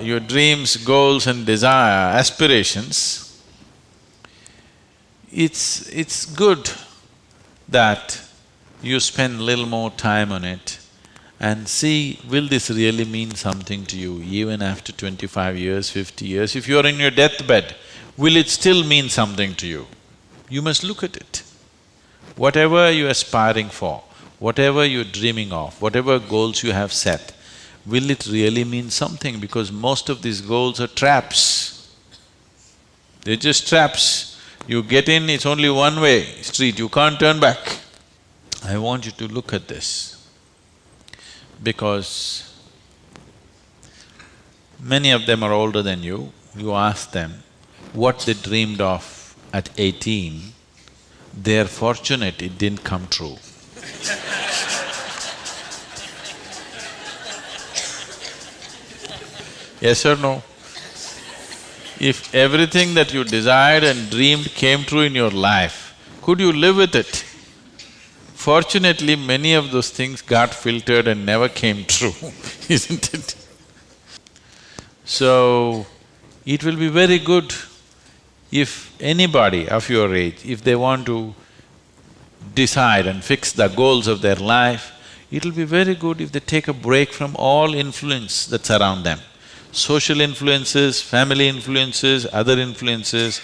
your dreams, goals and desire, aspirations, it's good that you spend little more time on it and see, will this really mean something to you even after 25 years, 50 years? If you're in your deathbed, will it still mean something to you? You must look at it. Whatever you're aspiring for, whatever you're dreaming of, whatever goals you have set, will it really mean something? Because most of these goals are traps. They're just traps. You get in, it's only one-way street, you can't turn back. I want you to look at this, because many of them are older than you. You ask them what they dreamed of at 18, they're fortunate it didn't come true. Yes or no? If everything that you desired and dreamed came true in your life, could you live with it? Fortunately, many of those things got filtered and never came true, isn't it? So, it will be very good if anybody of your age, if they want to decide and fix the goals of their life, it'll be very good if they take a break from all influence that's around them. Social influences, family influences, other influences,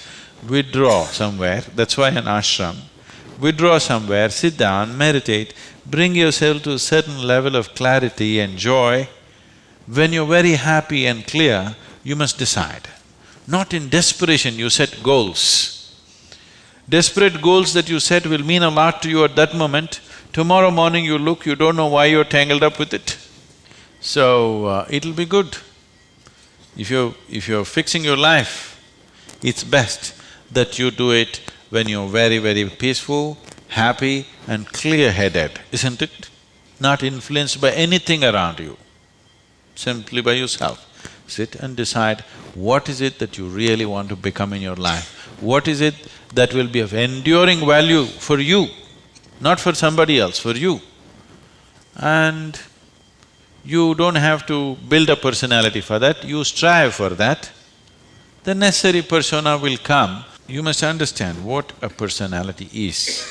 withdraw somewhere, that's why an ashram. Withdraw somewhere, sit down, meditate, bring yourself to a certain level of clarity and joy. When you're very happy and clear, you must decide. Not in desperation you set goals. Desperate goals that you set will mean a lot to you at that moment. Tomorrow morning you look, you don't know why you're tangled up with it. So, it'll be good. If you're fixing your life, it's best that you do it when you're very, very peaceful, happy and clear-headed, isn't it? Not influenced by anything around you, simply by yourself. Sit and decide what is it that you really want to become in your life. What is it that will be of enduring value for you, not for somebody else, for you. And you don't have to build a personality for that, you strive for that. The necessary persona will come. You must understand what a personality is.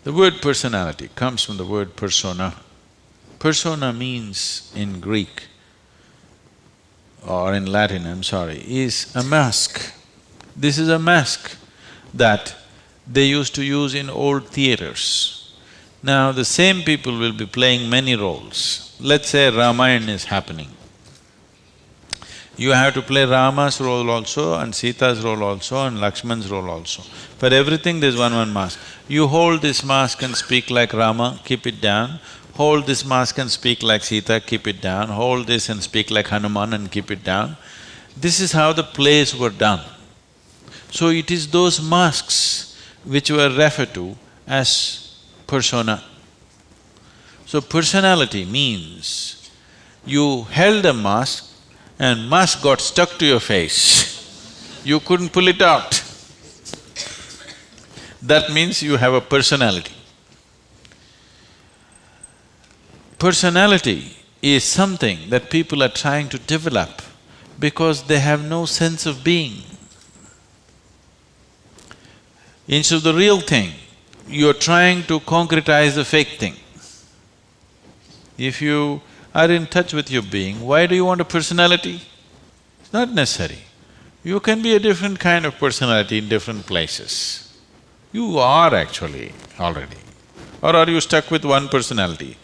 The word personality comes from the word persona. Persona means in Greek or in Latin, I'm sorry, is a mask. This is a mask that they used to use in old theaters. Now the same people will be playing many roles. Let's say Ramayana is happening. You have to play Rama's role also and Sita's role also and Lakshman's role also. For everything there's one mask. You hold this mask and speak like Rama, keep it down. Hold this mask and speak like Sita, keep it down. Hold this and speak like Hanuman and keep it down. This is how the plays were done. So it is those masks which were referred to as persona. So personality means you held a mask and mask got stuck to your face, you couldn't pull it out. That means you have a personality. Personality is something that people are trying to develop because they have no sense of being. Instead of the real thing, you're trying to concretize the fake thing. If you are in touch with your being, why do you want a personality? It's not necessary. You can be a different kind of personality in different places. You are actually already. Or are you stuck with one personality?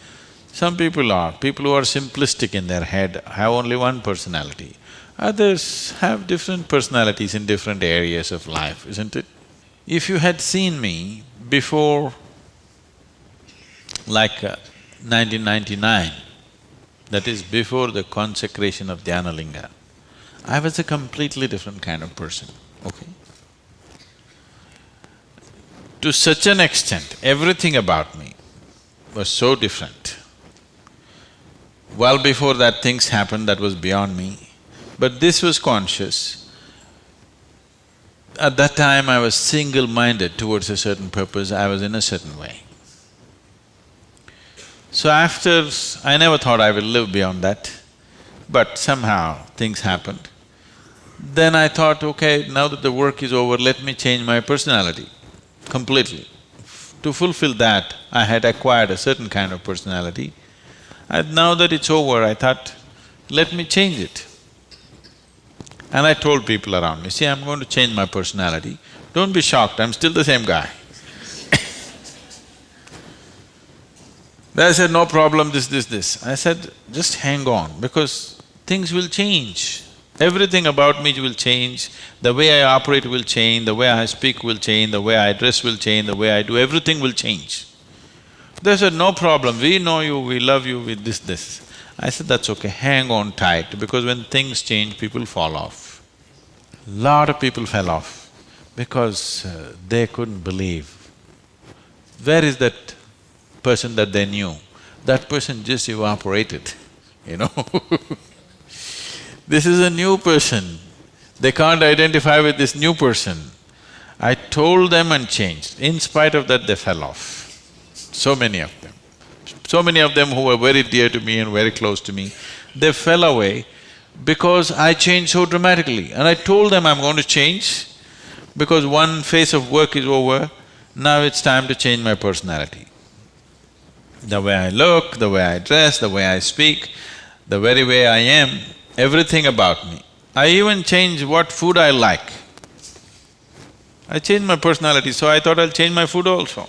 Some people are. People who are simplistic in their head have only one personality. Others have different personalities in different areas of life, isn't it? If you had seen me before like 1999, that is before the consecration of Dhyanalinga, I was a completely different kind of person, okay? To such an extent, everything about me was so different. Well before that things happened that was beyond me, but this was conscious. At that time I was single-minded towards a certain purpose, I was in a certain way. So after… I never thought I will live beyond that. but somehow things happened. Then I thought, okay, now that the work is over, let me change my personality completely. To fulfill that, I had acquired a certain kind of personality. And now that it's over, I thought, let me change it. And I told people around me, see, I'm going to change my personality. Don't be shocked, I'm still the same guy. They said, no problem, this. I said, just hang on, because things will change. Everything about me will change, the way I operate will change, the way I speak will change, the way I dress will change, the way I do, everything will change. They said, no problem, we know you, we love you with this. I said, that's okay, hang on tight, because when things change, people fall off. Lot of people fell off because they couldn't believe. Where is that person that they knew? That person just evaporated, you know This is a new person, they can't identify with this new person. I told them and changed. In spite of that, they fell off. So many of them. So many of them who were very dear to me and very close to me, they fell away because I changed so dramatically. And I told them I'm going to change because one phase of work is over, now it's time to change my personality. The way I look, the way I dress, the way I speak, the very way I am, everything about me. I even changed what food I like. I changed my personality, so I thought I'll change my food also.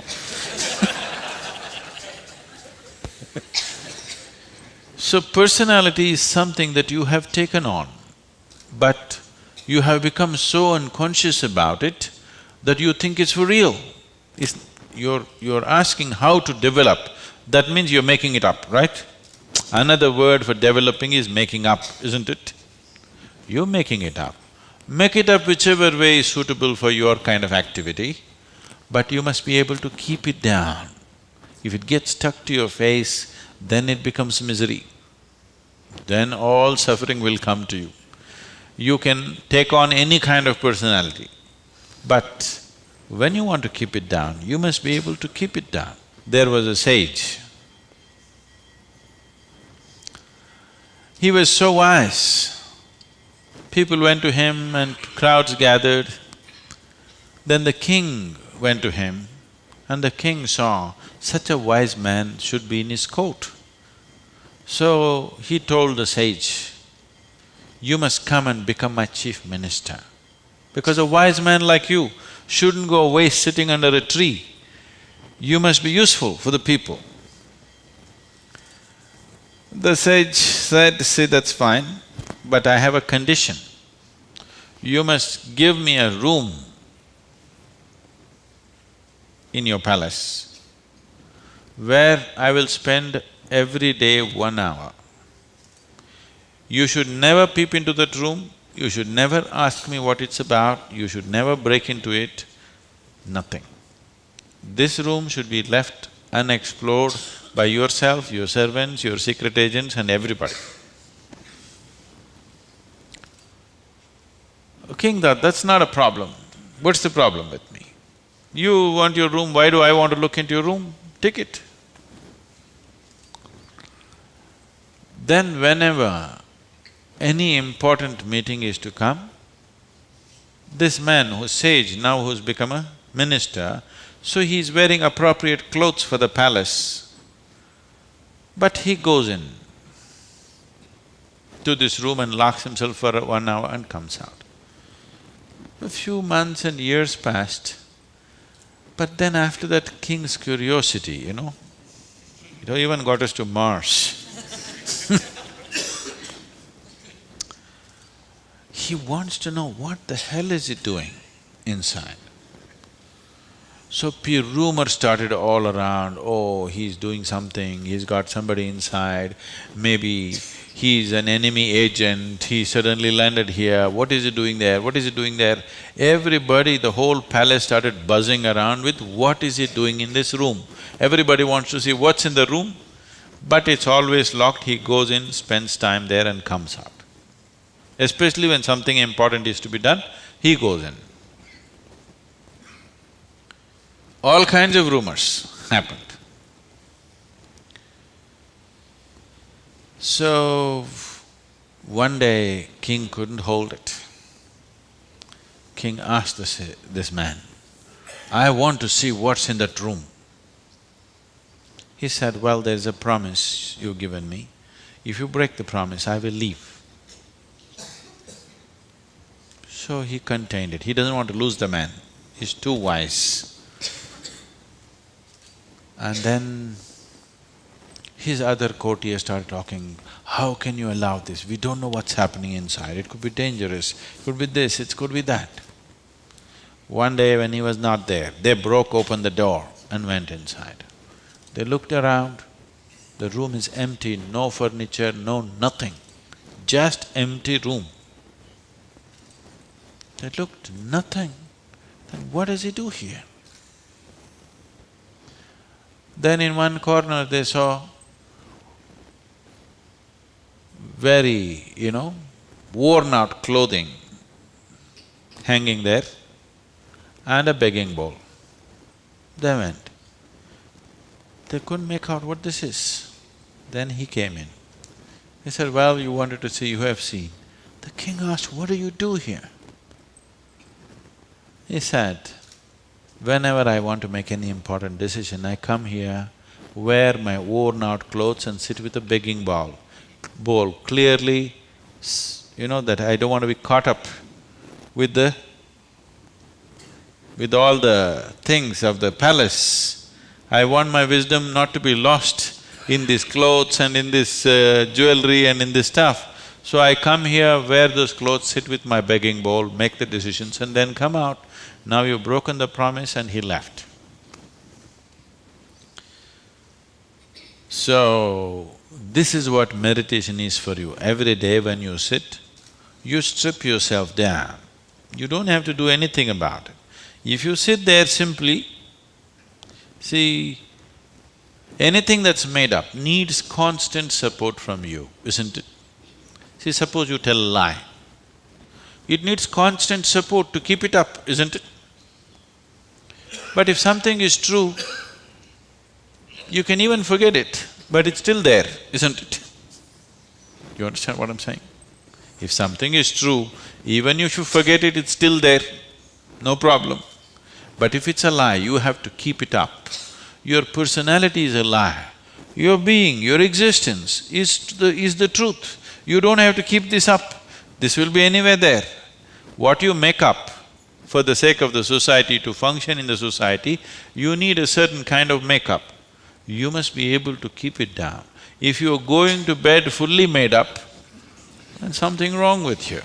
So personality is something that you have taken on, but you have become so unconscious about it that you think it's for real. You're asking how to develop, that means you're making it up, right? Another word for developing is making up, isn't it? You're making it up. Make it up whichever way is suitable for your kind of activity, but you must be able to keep it down. If it gets stuck to your face, then it becomes misery. Then all suffering will come to you. You can take on any kind of personality, but when you want to keep it down, you must be able to keep it down. There was a sage. He was so wise. People went to him and crowds gathered. Then the king went to him and the king saw such a wise man should be in his court. So he told the sage, you must come and become my chief minister, because a wise man like you shouldn't go away sitting under a tree. You must be useful for the people. The sage said, see, that's fine, but I have a condition. You must give me a room in your palace where I will spend every day 1 hour. You should never peep into that room, you should never ask me what it's about, you should never break into it, nothing. This room should be left unexplored by yourself, your servants, your secret agents and everybody. King thought, that's not a problem. What's the problem with me? You want your room, why do I want to look into your room? Take it. Then whenever any important meeting is to come, this man who's sage, now who's become a minister, so he's wearing appropriate clothes for the palace, but he goes in to this room and locks himself for 1 hour and comes out. A few months and years passed, but then after that, king's curiosity, it even got us to Mars. He wants to know what the hell is he doing inside. So rumor started all around, oh, he's doing something, he's got somebody inside, maybe he's an enemy agent, he suddenly landed here, what is he doing there, what is he doing there? Everybody, the whole palace started buzzing around with what is he doing in this room. Everybody wants to see what's in the room, but it's always locked, he goes in, spends time there and comes out. Especially when something important is to be done, he goes in. All kinds of rumors happened. So, One day, king couldn't hold it. King asked this man, "I want to see what's in that room." He said, "Well, there's a promise you've given me. If you break the promise, I will leave." So he contained it. He doesn't want to lose the man. He's too wise. And then his other courtiers started talking, "How can you allow this? We don't know what's happening inside. It could be dangerous, it could be this, it could be that." One day when he was not there, they broke open the door and went inside. They looked around, the room is empty, no furniture, no nothing, just empty room. They looked, nothing. Then what does he do here? Then in one corner they saw very, worn out clothing hanging there and a begging bowl. They went. They couldn't make out what this is. Then he came in. He said, "Well, you wanted to see, you have seen." The king asked, "What do you do here?" He said, "Whenever I want to make any important decision, I come here, wear my worn-out clothes and sit with a begging bowl, clearly, that I don't want to be caught up with all the things of the palace. I want my wisdom not to be lost in these clothes and in this jewelry and in this stuff. So I come here, wear those clothes, sit with my begging bowl, make the decisions and then come out. Now you've broken the promise," and he left. So, this is what meditation is for you. Every day when you sit, you strip yourself down. You don't have to do anything about it. If you sit there simply, see, anything that's made up needs constant support from you, isn't it? See, suppose you tell a lie. It needs constant support to keep it up, isn't it? But if something is true, you can even forget it, but it's still there, isn't it? You understand what I'm saying? If something is true, even if you forget it, it's still there, no problem. But if it's a lie, you have to keep it up. Your personality is a lie. Your being, your existence is the truth. You don't have to keep this up. This will be anywhere there. What you make up for the sake of the society, to function in the society, you need a certain kind of makeup. You must be able to keep it down. If you're going to bed fully made up, then something wrong with you.